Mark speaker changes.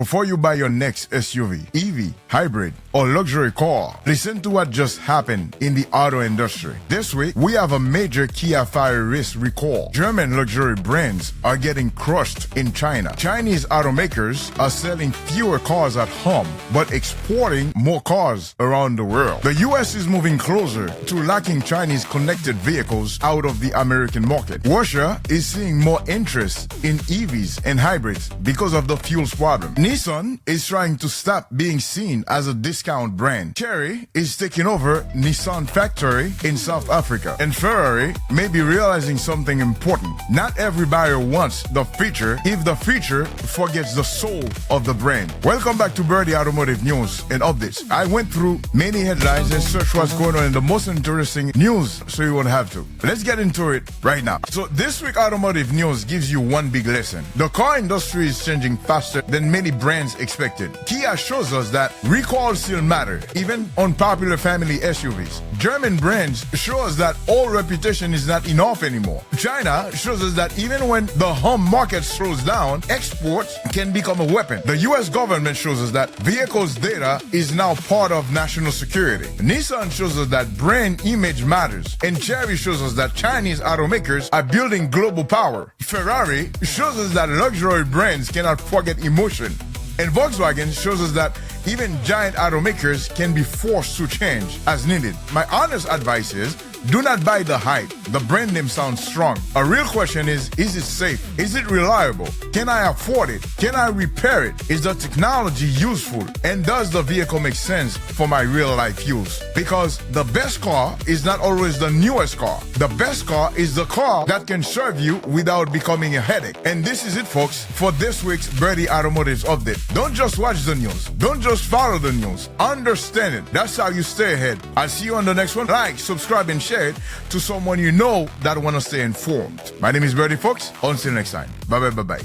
Speaker 1: Before you buy your next SUV, EV, hybrid, or luxury car, listen to what just happened in the auto industry. This week, we have a major Kia fire risk recall. German luxury brands are getting crushed in China. Chinese automakers are selling fewer cars at home, but exporting more cars around the world. The US is moving closer to locking Chinese connected vehicles out of the American market. Russia is seeing more interest in EVs and hybrids because of the fuels problem. Nissan is trying to stop being seen as a discount brand. Chery is taking over Nissan factory in South Africa. And Ferrari may be realizing something important. Not every buyer wants the feature if the feature forgets the soul of the brand. Welcome back to Berdy Automotive News and Updates. I went through many headlines and searched what's going on in the most interesting news so you won't have to. Let's get into it right now. So this week Automotive News gives you one big lesson. The car industry is changing faster than many brands expected. Kia shows us that recalls still matter, even on popular family SUVs. German brands show us that old reputation is not enough anymore. China shows us that even when the home market slows down, exports can become a weapon. The US government shows us that vehicles data is now part of national security. Nissan shows us that brand image matters. And Chery shows us that Chinese automakers are building global power. Ferrari shows us that luxury brands cannot forget emotion. And Volkswagen shows us that even giant automakers can be forced to change as needed. My honest advice is, do not buy the hype. The brand name sounds strong. A real question is it safe? Is it reliable? Can I afford it? Can I repair it? Is the technology useful? And does the vehicle make sense for my real life use? Because the best car is not always the newest car. The best car is the car that can serve you without becoming a headache. And this is it, folks, for this week's Berdy Automotive's update. Don't just watch the news. Don't just follow the news. Understand it. That's how you stay ahead. I'll see you on the next one. Like, subscribe, and share it to someone you know that want to stay informed. My name is Berdy, folks. Until next time. Bye-bye.